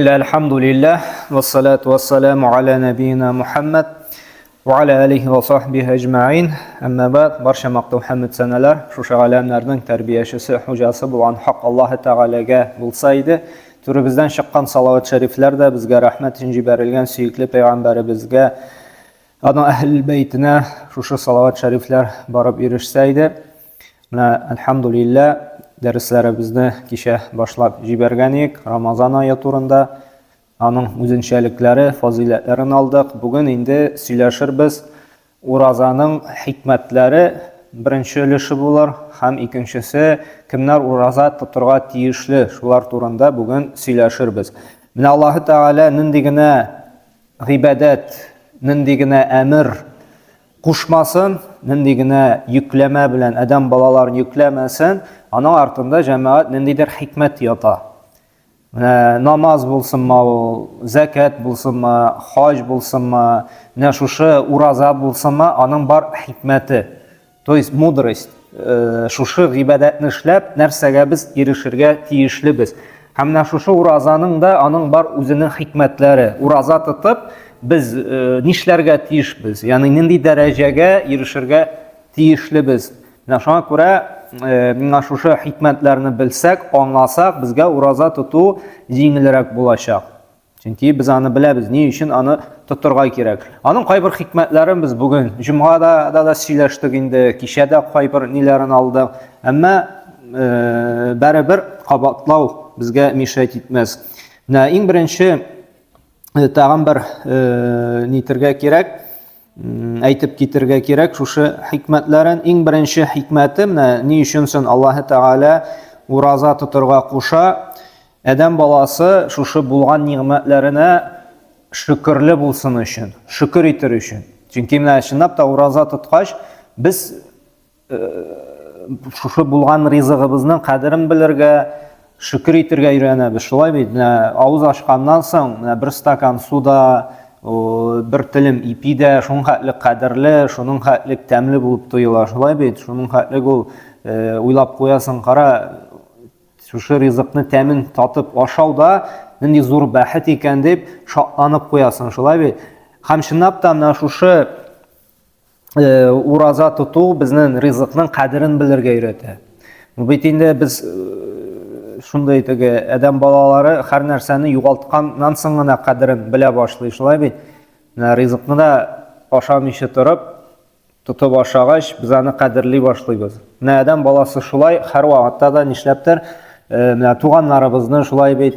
Elhamdülillah ve salatu ve selamu ala nebiyina Muhammed ve ala alihi ve sahbihi ecma'in. Amma ba'd, barcha maqtov hamd sanalar shu alamlarning tarbiyachisi, hujasi bo'lgan haq Alloh taolaga bo'lsa edi. Turibizdan chiqqan salovat shariflar da bizga rahmat inji berilgan suyukli payg'ambarimizga, ana ahl baytına shu salovat shariflar borib erishsa edi. Elhamdülillah derslerimizni kecha boshlab jibergan edik. Ramazon oyi turida aning o'zinchaliklari, fazilatlarini oldik. Bugun endi suylashirmiz ro'zaning hikmatlari. Birinchi ulushi bo'lar, ham ikkinchisi kimlar ro'za tuturga tiyishli, shular turida bugun suylashirmiz. Mana Alloh taolo nindigina ibodat, nindigina amr qo'shmasin, nindigina yuklama bilan adam bolalarini yuklamasin. Ana ortida jamoat nindidir hikmat yota. Namoz bo'lsinmi, zakat bo'lsinmi, hoj bo'lsinmi, shu ro'za bo'lsinmi, aning bor hikmati. То есть mudrost. Shu ibodatni ishlab narsaga biz erishirga tiyshlimiz. Hamda shu ro'zaning da aning bor o'zining hikmatlari. Ro'za tutib biz nishlarga tiyishmiz, ya'ni nindi darajaga erishirga tiyishlimiz. Shunga ko'ra shu hikmatlarni bilsak, anglasak, bizga ro'za tutuv yengilroq bo'lacak. Chunki biz ani bilamiz, ne uchun ani tuturga kerak. Aning qay bir hikmatlarini biz bugun jumada da suylashdik, endi kechada qay bir nilarini oldik. Ammo baribir qabatlov bizga mishat etmas. Eng birinchi tag'in bir nitirga kerak, aytib ketirga kerak shu hikmatlarning eng birinchi hikmati ne uchunsin Alloh taolo ro'za tuturga qo'sha adam bolasi shu bo'lgan ne'matlarini shukrli bo'lsin uchun, shukr etir uchun. Chunki mana shunday ro'za tutqach biz shu bo'lgan rizqimizning qadrini bilirga, shukr etirga o'rganamiz. Shulay deydi, og'iz ochgandan so'ng bir stakan suvda bir tilim ipida şunun xatlik qadrli, şunun xatlik təmli bo'lib tuyular. Şulay deydi, şunun xatlik ol o'ylab qo'yasan, qara shu rizqni ta'min tatib oshawda nindi zo'r baxt ekan deb shotlanib qo'yasan. Shulay deydi. Ham shunabdan shu ro'za tutuv bizning rizqning qadrini bilirga o'rgatadi. Bu bitinde biz shunday tege adam bolalari har narsani yo'qotgandan so'ng qadrini bila boshlaydi. Shulay deydi. Rizqni da oshamishib turib, tutib oshag'ach bizani qadrli boshlaymiz. Adam bolasi shulay har vaqtda da nishlabdir. Tug'anlarimizni shulay deydi.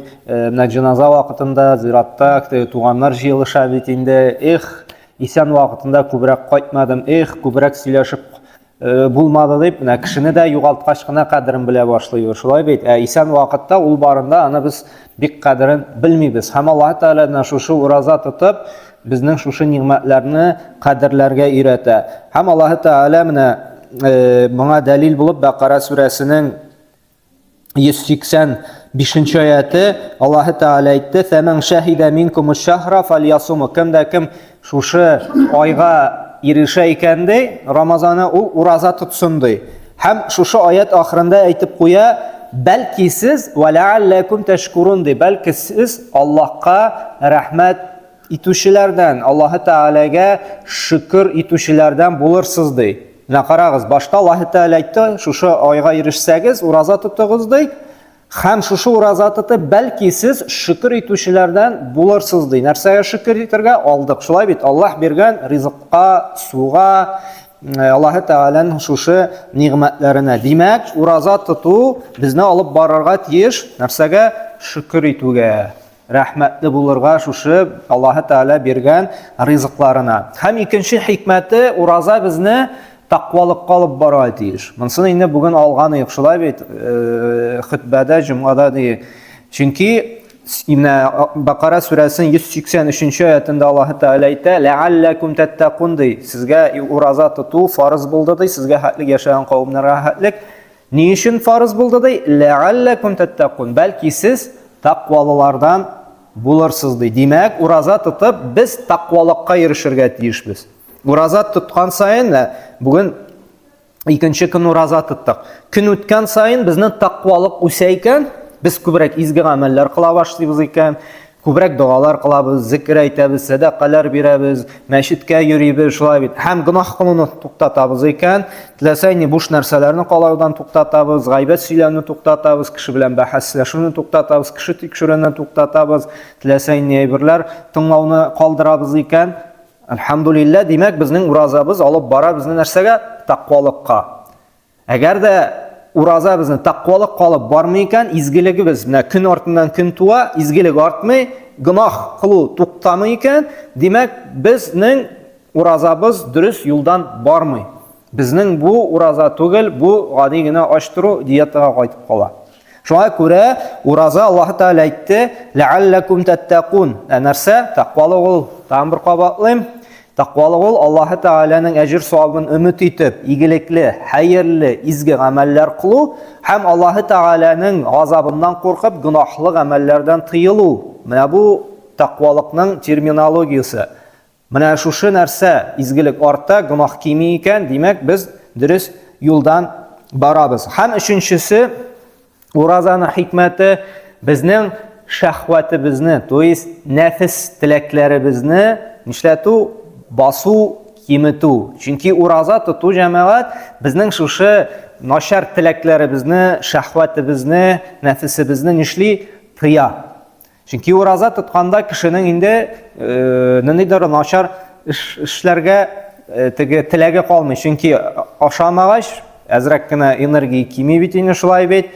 Janoza vaqtida ziyoratda tug'anlar yig'ilishadi endi. Esan vaqtida ko'proq qaytmadim. Ko'proq silashib bo'lmadi deb kishini da yo'qotqachgina qadrini bila boshlaydi. Shulay deydi. Esan vaqtda ul borunda ana biz bek qadrini bilmaymiz. Ham Alloh taoladan shu ro'za tutib bizning shu ne'matlarni qadrlarga o'rgatadi. Ham Alloh taolo bunga dalil bo'lib Baqara surasining 185-oyati Alloh taolo aytdi: "Faman shahida minkumus-shahra falyasum." Kimda kim shu oyga erisha ekanda Ramazonni u ro'za tutsin dey. Ham shu oyat oxirida aytib qo'ya, balki siz va la'allakum tashkurun dey. Balki siz Allohga rahmat etuvchilardan, Alloh taolaga shukr etuvchilardan bo'lursiz dey. Qarag'iz, boshqa Alloh taolo aytdi, shu oyga erishsangiz ro'za tutug'iz dey. Ham shu ro'za tutib, balki siz shukr etuvchilardan bo'lursiz dey. Narsaga shukr etirga oldik. Shulay deydi, Alloh bergan rizqqa, suvga, Alloh taolaning shu ne'matlarini. Demak, ro'za tutuv bizni olib borarga tiyish narsaga shukr etuvga, rahmatli bo'lirga shu Alloh taolo bergan rizqlarina. Ham ikkinchi hikmati ro'za bizni taqvolikqa olib boradi deyish. Bunisini endi bugun olgan edik. Shulay deydi, xutbada, jumada deydi. Chunki Baqara surasining 183-oyatida Alloh taolo aytdi: "La'allakum tattaqun" deydi. Sizga ro'za tutuv farz bo'ldi deydi. Sizga haqli yashagan qavmlarga haqli. Ne uchun farz bo'ldi deydi? "La'allakum tattaqun." Balki siz taqvolilardan bo'lursiz deydi. Demak, ro'za tutib biz taqvolikqa erishirga tiyishmiz. Ro'za tutgan sayin bugun ikkinchi kun ro'za tutdik. Kun o'tgan sayin bizning taqvolik o'saykan, biz ko'proq izgi amallar qila boshlaymiz ekan. Күбрәк дуалар кылабыз, зикр әйтәбез, садақалар бирәбез, мәчеткә йөрибез, шулай бит. Һәм гынаһ кылуны туктатабыз икән, теләсә ни буш нәрсәләрне калаудан туктатабыз, гайбәт сөйләүне туктатабыз, кеше белән бәхәсләшүне туктатабыз, кеше тикшерүне туктатабыз, теләсә ни әйберләр тыңлауны калдырабыз икән. Әлхәмдүлилләh, димәк безнең уразабыз алып бара безне нәрсәгә? Тақвалыкка. Әгәр дә ураза безне тақвалык калып бармый икән, изгелегебез менә көн артыннан көн туа, изгелек артмый, гынаһ кылу туктамый икән, димәк безнең уразабыз дөрес юлдан бармый. Безнең бу ураза түгел, бу гади генә ачтыру диетага кайтып кала. Шуңа күрә ураза Аллаһ Тәгалә әйтте: "Ләалләкум таттакун". Нәрсә? Тақвалык ул. Тагын бер кабатлыйм. Тақвалык ул Аллаһ Тәгаләнең әҗр савабын өмет итеп, игелекле, хәерле, изге гамәлләр кылу һәм Аллаһ Тәгаләнең газабыннан куркып, гынаһлы гамәлләрдән тыелу. Менә бу тақвалыкның терминологиясе. Менә шушы нәрсә изгелек артта, гынаһ кими икән, димәк без дөрес юлдан барабыз. Һәм өченчесе, уразаның хикмәте безнең шәһвәтебезне, то есть нәфис теләкләребезне нишләтү, басу, киметү. Чөнки ураза тоту җәмәгать безнең шушы начар теләкләребезне, шәһвәтебезне, нәфисебезне нишли тыя. Чөнки ураза тотканда кешенең инде ниндидер начар эшләргә теге теләге калмый. Чөнки ашамагач әзрәк кенә энергия кими бит инде, шулай бит.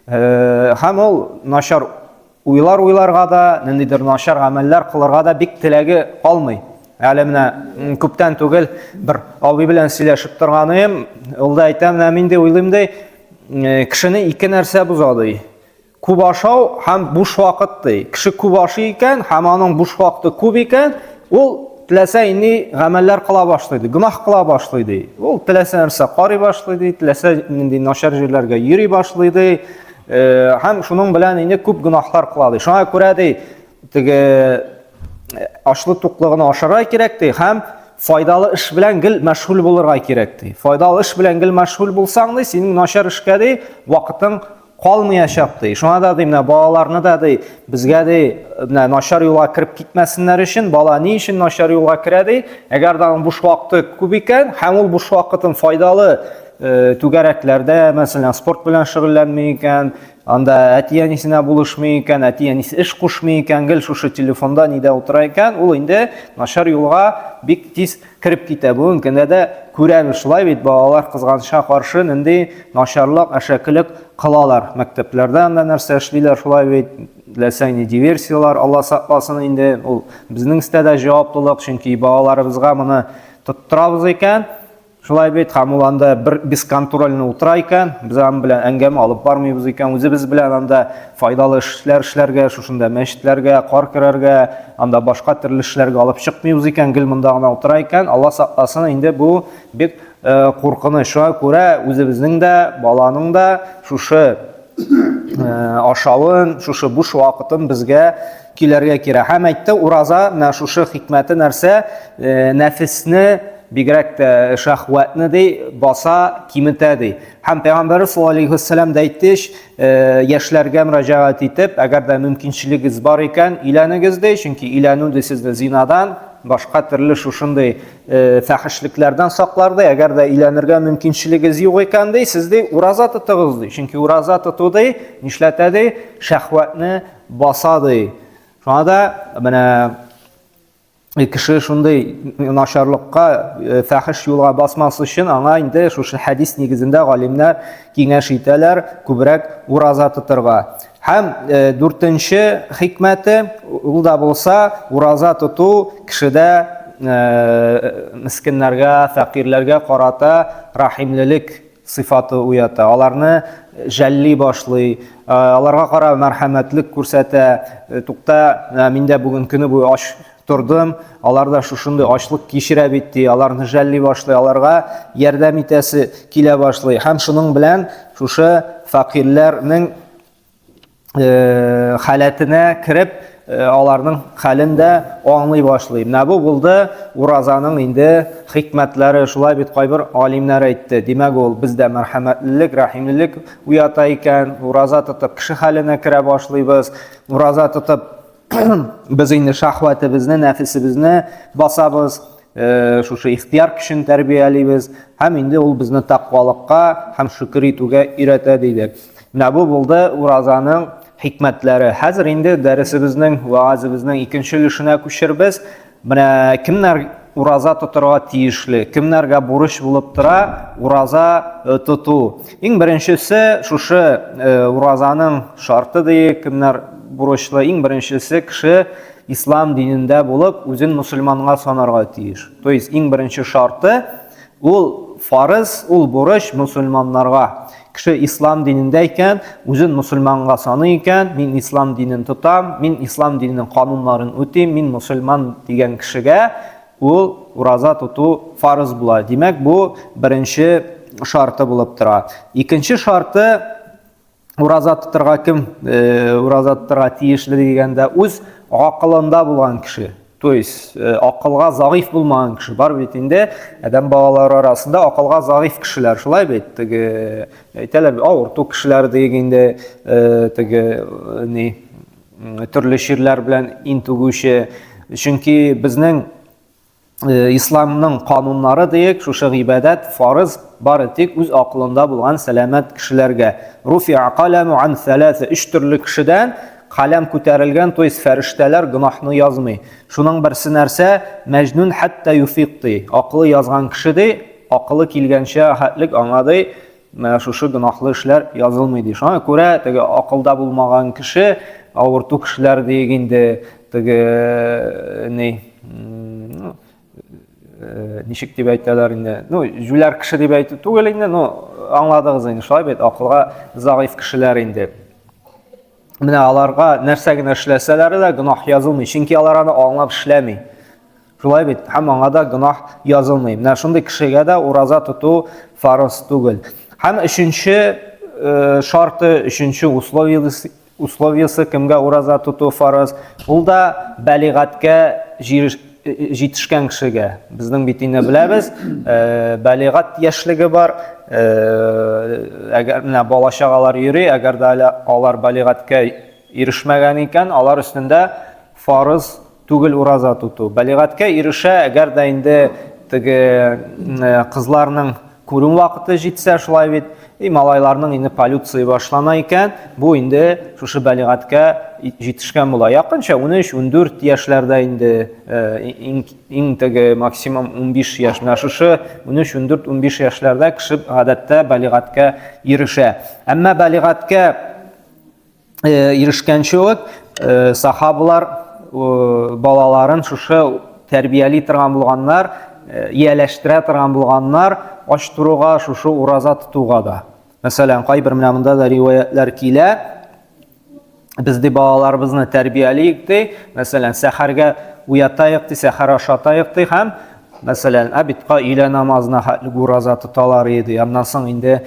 Һәм ул начар уйларга да, ниндидер начар гамәлләр кылырга да бик теләге калмый. Әле менә күптән түгел бер абый белән сөйләшеп торганым, ул да әйтә, менә мин дә уйлыйм ди, кешене ике нәрсә боза ди. Күп ашау һәм буш вакыт ди. Кеше күп ашый икән һәм аның буш вакыты күп икән, ул теләсә инде гамәлләр кыла башлый ди, гынаһ кыла башлый ди. Ул теләсә нәрсә карый башлый ди, теләсә нинди начар җирләргә йөри башлый ди. Һәм шуның белән инде күп гынаһлар кыла ди. Шуңа күрә ди, теге ашлы туклыгына ашарга кирәк ди, һәм файдалы эш белән гел мәшгуль булырга кирәк ди. Файдалы эш белән гел мәшгуль булсаң ди, синең начар эшкә ди вакытың калмаячак ди. Шуңа да ди, менә балаларны да ди, безгә ди, менә начар юлга кирип китмәсеннәр өчен, бала ни өчен начар юлга керә ди? Әгәр дә буш вакыты күп икән, һәм ул буш вакытын файдалы түгәрәкләрдә, мәсәлән, спорт белән шөгыльләнмәй икән, анда әти-әнисенә булышмый икән, әти-әнисе эш кушмый икән, гел шушы телефонда нидә утыра икән, ул инде начар юлга бик тиз кирип китә. Бүген көндә дә күрәбез, шулай бит, балалар кызганычка каршы нинди начарлык, әшәкелек кылалар. Мәктәпләрдә анда нәрсә эшлиләр, шулай бит, теләсә инде диверсиялар, Алла сакласын инде, ул безнең истәдә җаваплылык, чөнки балаларыбызга моны тоттырабыз икән. Шулай бит, һәм ул анда бер бесконтрольны утыра икән, без аның белән әңгәмә алып бармыйбыз икән, үзебез белән анда файдалы эшләр эшләргә, шушында мәчетләргә, кар керергә, анда башка төрле эшләргә алып чыкмыйбыз икән, гел монда гына утыра икән. Алла сакласын, инде бу бик куркыныч. Шуңа күрә үзебезнең дә, баланың да шушы ашавын, шушы буш вакытын безгә килергә кирәк. Һәм әйтте, ураза менә шушы хикмәте нәрсә? Нәфисне, бигрәк тә шәһвәтне ди, баса, киметә ди. Һәм Пәйгамбәр саллаллаһу алейһи ва саллям да әйтте, яшьләргә мөрәҗәгать итеп, әгәр дә мөмкинчелегегез бар икән, өйләнегез ди, чөнки өйләнү ди сезне зинадан, башка төрле шушындай фәхишлекләрдән саклар ди. Әгәр дә өйләнергә мөмкинчелегегез юк икән ди, сез ди ураза тотыгыз ди. Чөнки ураза тоту ди, нишләтә ди? Шәһвәтне баса ди. Шуңа да менә кеше шундай начарлыкка, фәхиш юлга басмас өчен аңа инде шушы хәдис нигезендә галимнәр киңәш итәләр, күбрәк ураза тотырга. Һәм дүртенче хикмәте, ул да булса, ураза тоту кешедә мискиннәргә, фәкыйрьләргә карата рәхимлелек сыйфаты уята. Аларны жәлли башлый, аларга карап мәрхәмәтлек күрсәтә. Тукта, мин дә бүген көне буе ач тордым, алар да шушындай ачлык кичерә бит ди, аларны жәлли башлый, аларга ярдәм итәсе килә башлый. Һәм шуның белән шушы фәкыйрьләрнең халәтенә кереп, аларның хәлен дә аңлый башлый. Менә бу булды уразаның инде хикмәтләре. Шулай бит кайбер алимнәр әйтте. Димәк, ул бездә мәрхәмәтлелек, рәхимлелек уята икән. Ураза тотып кеше хәленә керә башлыйбыз. Ураза тотып biz endi shahvatimizni, nafsimizni bosamiz, shu ixtiyor kuchini tarbiyalaymiz. Ham endi ul bizni taqvolikqa, ham shukr etuvga uyratadi deydi. Mana bu bo'ldi ro'zaning hikmatlari. Hozir endi darsimizning, va'zimizning ikkinchi ulushini ko'chiramiz. Mana kimlar ro'za tuturga tegishli, kimlarga burch bo'lib tura ro'za tutuv. Eng birinchisi shu ro'zaning sharti, kimlar burchli. Eng birinchisi kishi islom dinida bo'lib, o'zini musulmonga sanarga tegish. То есть eng birinchi sharti ul farz, ul burch musulmonlarga. Kishi islom dinida ekan, o'zini musulmonga sanay ekan, men islom dinini tutam, men islom dinining qonunlarini o'tayman, men musulmon degan kishiga ul ro'za tutuv farz bo'ladi. Demak, bu birinchi sharti bo'lib turadi. Ikkinchi sharti ro'za tuturga kim ro'za tuturga tegishli deganda o'z aqlida bo'lgan kishi. То есть aqlga zaif bo'lmagan kishi bor betinde adam bolalar arasında aqlga zaif kishilar shulay betdigi aytalar o'rta kishilar deganda tigi ne turli she'rlar bilan intugushi. Chunki bizning islomning qonunlari deyek, shu ibodat farz bor etik o'z aqlida bo'lgan salomat kishilarga. Rufi'a qalamu an thalatha, 3 turli kishidan qalam ko'tarilgan, to есть farishtalar gunohni yozmay. Shuning birsi narsa majnun hatta yufiqti. Aqli yozgan kishida aqli kelgancha hatlik angadi, mana shu gunohli ishlar yozilmaydi. Shunga ko'ra, tagi aqlda bo'lmagan kishi, o'rta kishilar deganda tagi ne nishik deb aytadilar endi. Jular kishi deb aytib tug'il endi, angladingiz endi. Shunday bet aqlga zaif kishilar endi. Mana alarga narsagini ishlasalar da gunoh yozilmaydi. Chunki ular uni anglab ishlamay. Shulay bet, hammaga da gunoh yozilmaydi. Mana shunday kishiga da ro'za tutuv farz tug'il. Ham uchinchi sharti, uchinchi условиясы kimga ro'za tutuv farz? Ul da balig'atga yetishgan kishiga. Bizning bitinda bilamiz, balig'at yoshligi bor. Agar mana bola chaqalar yuri, agarda ular balig'atga erishmagan ekan, ular ustida farz tug'il ro'za tutuv. Balig'atga erisha, agarda endi tigi qizlarning ko'rin vaqti yetsa, shulay bet, malaylarning endi politsiyasi boshlana ekan, bu endi shu balig'atga yetishgan bo'lar. Yaqincha 13-14 yoshlarda endi eng tigi maksimum 15 yosh. Mana shu 13-14-15 yoshlarda kishi odatda balig'atga erisha. Ammo balig'atga erishgancha sahobalar bolalarin shu tarbiyali turgan bo'lganlar, iyalashtirib turgan bo'lganlar osh turuga shu ro'za tutuvga da. Masalan, qaybir bunda da rivoyatlar kela. Bizde bolalarimizni tarbiyalaydi. Masalan, saharga uyatayıqdi, sahar ashatayıqdi ham. Masalan, abitqa ila namazına ro'za tutalar edi. Ondan so'ng endi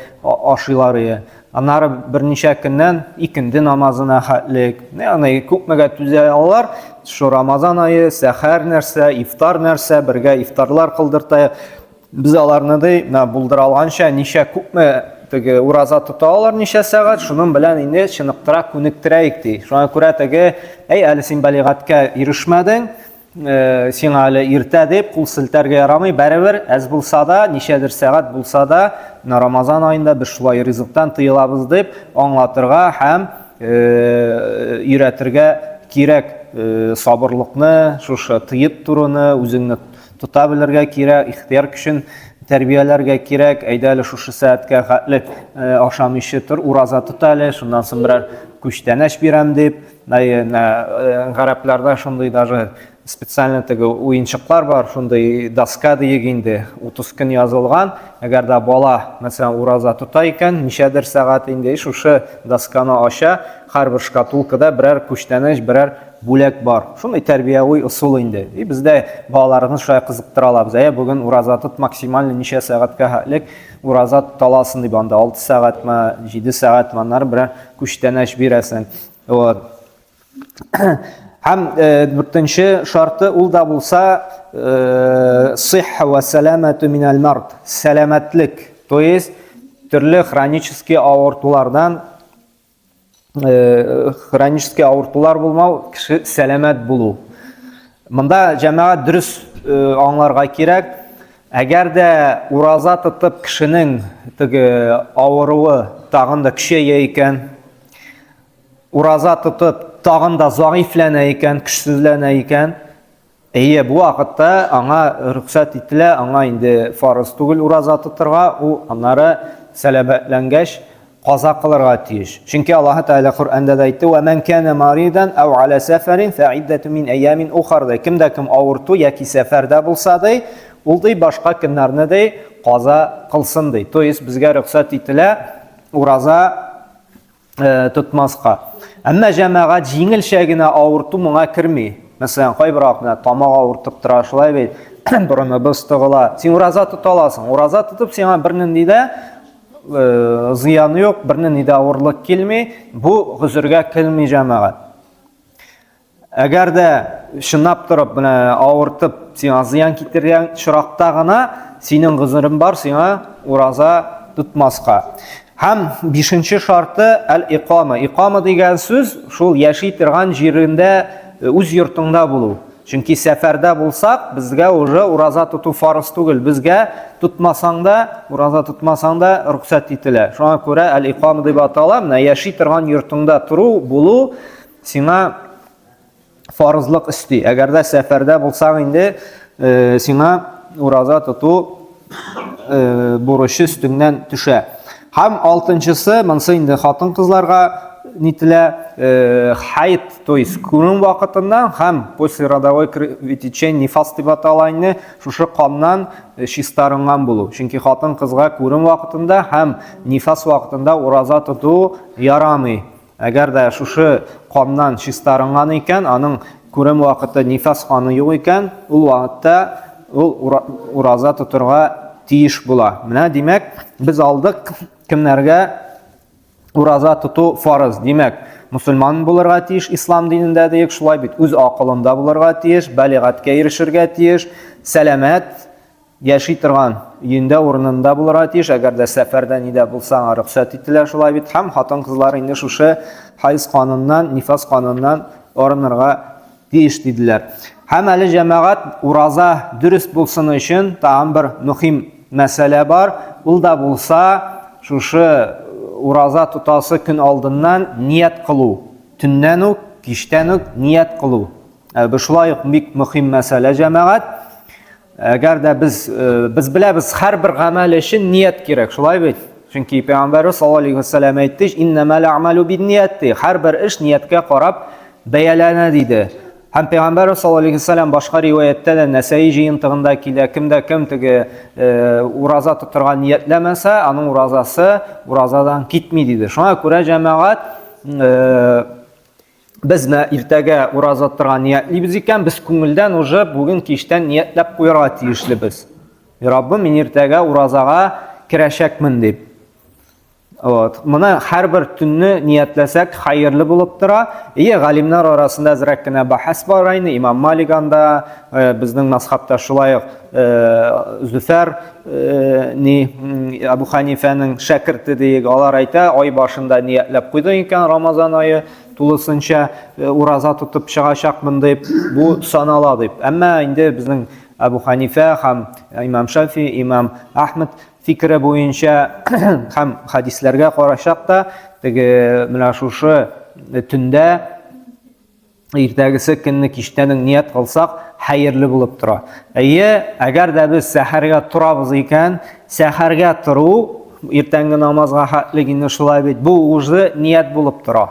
ashiylar edi. Anları bir necha kundan ikindi namazına hatlik. Ya'ni ko'pmaga tuzalar. Shu Ramazon oyi sahar narsa, iftor narsa, birga iftorlar qildirtay. Biz ularni da buldira olgancha necha ko'pmi tigi ro'za tutalar necha soat, shuning bilan endi chiniqtirib ko'niktirayikdi. Shunga ko'ra tigi, hali sen balig'atga erishmading, sen hali erta deb qo'l siltarga yaramay, baribir az bo'lsa-da, nechadir soat bo'lsa-da, Ramazon oyida biz shulay rizqdan tiyilamiz deb anglatirga ham uyratirga kerak. Sabırlıqni, shu tiyib turuni, o'zingni tuta bilirga kerak, ixtiyor kuchini tarbiyalarga kerak. Aydali shu soatga hatlik osham ishi tur, ro'za tutali, shundan so'ng birar kuchtanash beram deb, g'arablarda shunday даже специально o'yinchiqlar bor, shunday doska deganda 30 kun yozilgan. Agarda bola masalan ro'za tutar ekan, nechadir soat endi shu doskani osha, har bir shkatulkada birar kuchtanash, birar bo'lak bor. Shunday tarbiyaviy usul endi. Bizda bolalarimizni shunday qiziqtira olamiz. Bugun ro'za tut maksimal necha soatga haqlik ro'za tutalasın deb, onda 6 soatmi, 7 soatmi, birar kuchtanash berasan. Ham birinchi sharti ulda bo'lsa sihha va salamatu minal mard, salomatlik, to есть turli xronический og'riqlardan хронический авыртулар булмау, кеше сәламәт булу. Монда җәмәгать дөрес аңларга кирәк. Әгәр дә ураза тотып кешенең авыруы тагын да көчәя икән, ураза тотып тагын да заифләнә икән, көчсезләнә икән, бу вакытта аңа рөхсәт ителә, аңа инде фарыз түгел ураза тотырга, ул аннары сәламәтләнгәч каза кылырга тиеш. Чөнки Аллаһ Тәгалә Коръәндә дә әйтте: "Ва ман кана маридан ау аля сафарин фаиддату мин аямин ухар". Кемдә кем авырту яки сәфәрдә булса да, ул башка көннәрне дә каза кылсын ди. То есть безгә рөхсәт ителә ураза тотмаска. Әмма җәмәгать җиңелчә генә авырту моңа керми. Мәсәлән, кайбырак тамак авыртып тора, шулай бит, борыныбыз тыгыла. Син ураза тота аласың. Ураза тотып сиңа бернинди дә зыяны юк, бернинди дә авырлык килми, бу гызырга килми җәмәгать. Әгәр дә шынап торып, менә авыртып, сиңа зыян китергән чиракта гына синең гызырың бар, сиңа ураза тотмаска. Һәм 5нче шарты әл-иқама. Иқама дигән сүз шул яши торган җирендә, үз йортыңда булу. Чөнки сәфәрдә булсак, безгә уже ураза тоту фарыз түгел. Безгә тотмасаң да, ураза тотмасаң да рөхсәт ителә. Шуңа күрә әл-иқама дип атала, менә яши торган йортыңда туру, булу сиңа фарызлык исти. Әгәр дә сәфәрдә булсаң инде, сиңа ураза тоту бурычы өстеңнән төшә. Һәм 6нчысы, монсы инде хатын-кызларга нителә, хайт, то есть күрен вакытыннан һәм после родовой кровотечения нифас дип атала инде, шушы каннан чистарынган булу. Чөнки хатын-кызга күрен вакытында һәм нифас вакытында ураза тоту ярамый. Әгәр дә шушы каннан чистарынган икән, аның күрен вакыты нифас каны юк икән, ул вакытта ул ураза тотырга тиеш була. Менә димәк, без алдык кемнәргә ураза тоту фарыз. Димәк, мусульман булырга тиеш, ислам динендә дә шулай бит, үз акылында булырга тиеш, балигатькә ирешергә тиеш, сәламәт яши торган йөндә урынында булырга тиеш. Әгәр дә сәфәрдә нидә булсаң, рөхсәт ителә шулай бит. Һәм хатын-кызлар инде шушы хайз каныннан, нифас каныннан арынырга тиеш диделәр. Һәм әле җәмәгать ураза дөрес булсын өчен тагын бер мөһим мәсьәлә бар. Ул да булса, шушы ураза тутасы көн алдыннан ният кылу. Төннән үк, кичтән үк ният кылу. Бу шулай ук бик мөһим мәсьәлә җәмәгать. Әгәр дә без беләбез, һәрбер гамәл өчен ният кирәк, шулай бит. Чөнки Пәйгамбәр саллаллаһу алейһи ва сәллям әйтте: "Иннамал аъмалу бинниятти". Һәрбер эш нияткә карап бәяләнә диде. Һәм Пәйгамбәр саллаллаһу алейһи ва сәллям башка риваяттә дә Нәсаи җыентыгында килә, кемдә кем ураза тотырга ниятләмәсә, аның уразадан китми диде. Шуңа күрә җәмәгать, без иртәгә ураза тотырга ниятлибез икән, без күңелдән уже бүген кичтән ниятләп куярга тиешлебез. Раббым, мин иртәгә уразага керәчәкмен дип. Моны һәрбер төнне ниятләсәк хәерле булып тора. Галимнар арасында зрәк кенә бәхәс бар инде. Имам Малик анда, безнең мазхабта шулай Зөфәр Абу Ханифаның шәкерте диек, алар әйтә, ай башында ниятләп куйды икән, Рамазан айы тулысынча ураза тотып чыгачакмын дип, бу санала дип. Әмма инде безнең Абу Ханифа һәм Имам Шафи, Имам Ахмед фикре буенча һәм хадисләргә карашак та, менә шушы төндә иртәгесе көнне кичтән ният кылсак хәерле булып тора. Әгәр дә без сәхәргә турабыз икән, сәхәргә туру иртәнге намазга хәтлек инде шулай бит, бу уже ният булып тора.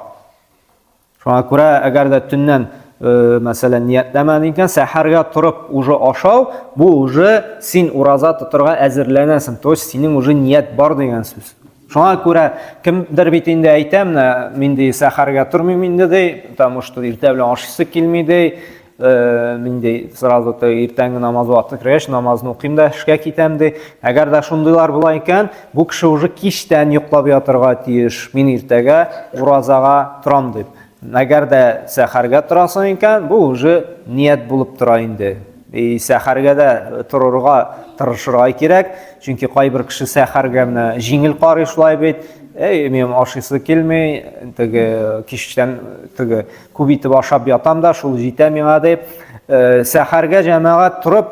Шуңа күрә әгәр дә төннән мәсәлән ниятләмәдең икән, сәхәргә турып уже ашау, бу уже син ураза тотырга әзерләнәсең, то есть синең уже ният бар дигән сүз. Шуңа күрә кемдер бит инде әйтәм, мин ди сәхәргә тормыйм инде ди, потому что иртә белән ашыйсы килми ди, мин ди сразу иртәнге намаз вакыты кергәч намазны укыйм да эшкә китәм ди. Әгәр дә шундыйлар була икән, бу кеше уже кичтән йоклап ятырга тиеш, мин иртәгә уразага торам дип. Әгәр дә сәхәргә торасың икән, бу уже ният булып тора инде. Сәхәргә дә торырга тырышырга кирәк, чөнки кайбер кеше сәхәргә менә җиңел карый шулай бит, men ашыйсы килми, теге кичтән теге күп итеп ашап ятам да, шул җитә миңа дип, сәхәргә җәмәгать турып,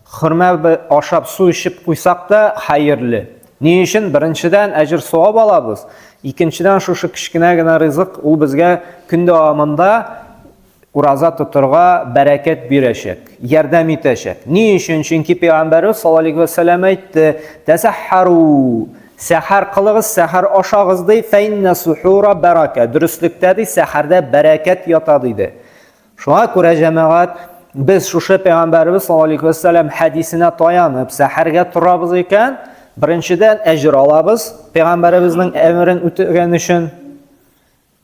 хөрмә ашап су ичеп куйсак та хәерле. Ни өчен? Беренчедән әҗр савап алабыз. Икенчедән шушы кичкенә генә ризык ул безгә көн дәвамында ураза тотырга бәрәкәт бирәчәк, ярдәм итәчәк. Ни өчен? Чөнки Пәйгамбәрбез саллаллаһу алейхи ва сәллям әйтте: "Тәсәххару", сәхәр кылыгыз, сәхәр ашагыз ди, "Фәиннә сухура бәрәкә", дөрестлектә ди, сәхәрдә бәрәкәт ята диде. Шуңа күрә җәмәгать, без шушы Пәйгамбәрбез саллаллаһу алейхи ва сәллям хәдисенә таянып, сәхәргә торабыз икән, беренчедән әҗр алабыз, Пәйгамбәребезнең әмерен үтәгән өчен.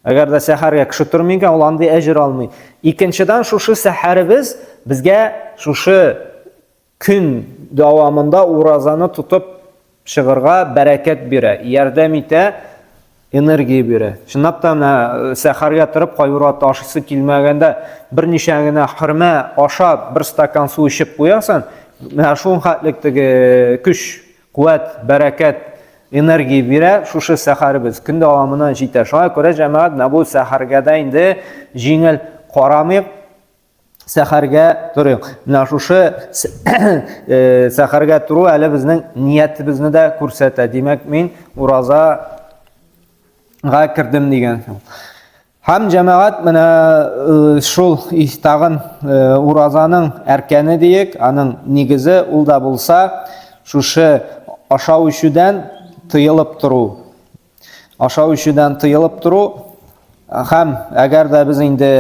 Әгәр дә сәхәргә кеше тормый икән, ул андый әҗр алмый. Икенчедән шушы сәхәребез безгә шушы көн дәвамында уразаны тотып чыгырга бәрәкәт бирә, ярдәм итә, энергия бирә. Чынлап та менә сәхәргә торып, кайбер вакытта ашыйсы килмәгәндә берничә генә хөрмә ашап, бер стакан су ичеп куясың, менә шул хәтлек теге көч, куәт, бәрәкәт, энергия бирә, шушы сәхәребез көн дәвамына җитә. Шуңа күрә җәмәгать менә бу сәхәргә дә инде җиңел карамыйк, сәхәргә торыйк. Менә шушы сәхәргә туру әле безнең ниятебезне дә күрсәтә. Димәк, мин уразага кирдем дигән. Һәм җәмәгать менә шул тагын уразаның әркәне диек, аның нигезе ул да булса, шушы ашау ичүдән тыелып туру. Ашау ичүдән тыелып туру. Һәм әгәр дә без инде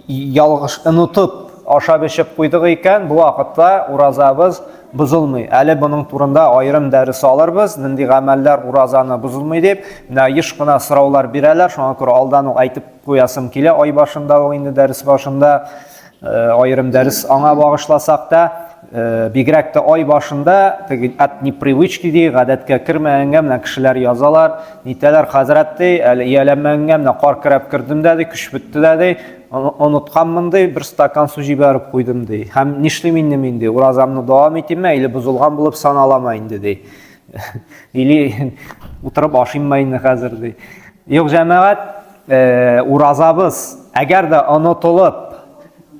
ялгыш онытып ашап ичеп куйдык икән, бу вакытта уразабыз бузылмый. Әле буның турында аерым дәрес алырбыз, нинди гамәлләр уразаны бузылмый дип. Менә еш кына сораулар бирәләр, шуңа күрә алдан ук әйтеп куясым килә, ай башында ук инде дәрес башында аерым дәрес аңа багышласак та, бигрәк тә ай башында от непривычки ди, гадәткә кермәгәнгә менә кешеләр язалар, нитәләр хәзрәт ди, әле ияләнмәгәнгә менә кар керәп кирдем дә ди, көч бетте дә ди, онытканмын ди, бер стакан су җибәреп куйдым ди. Һәм нишлим инде, уразамны дәвам итимме, или бузылган булып саналама инде ди. Или утырып ашыйммы инде хәзер ди. Юк җәмәгать, уразабыз әгәр дә онытылып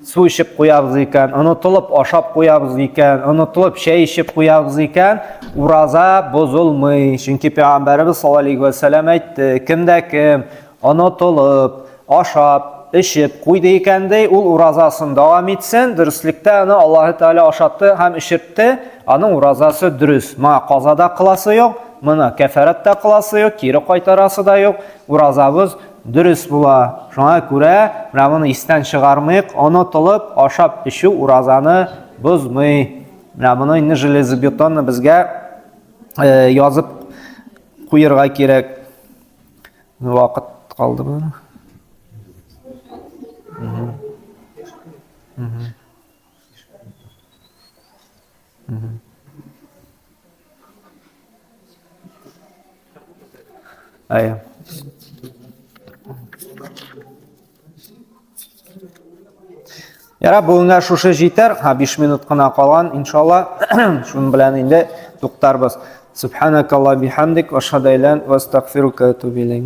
су ичеп куябыз икән, онытылып ашап куябыз икән, онытылып чәй ичеп куябыз икән, ураза бозылмый. Чөнки Пәйгамбәрбез саллаллаһу алейхи ва сәллям әйтте: "Кемдә кем онытылып ашап ичеп куйды икән ди, ул уразасын дәвам итсен, дөрестлектә аны Аллаһ Тәгалә ашатты һәм ишетте, аның уразасы дөрес. Моңа казада кыласы юк, моны кәфарәттә кыласы юк, кире кайтарасы да юк. Уразабыз дөрес була. Шуңа күрә менә моны истән чыгармыйк, онытылып ашап ичү уразаны бозмый. Менә моны инде железобетонны безгә язып куярга кирәк. Вакыт калдымы? Ая. Яра, бүгенгә шушы җитәр. 5 минут кына калган, иншалла. Шуның белән инде туктарбыз. Субханакалла бихамдик ва ашһаду ан ла илаха илля анта ва астагфирука ва атубу илейк.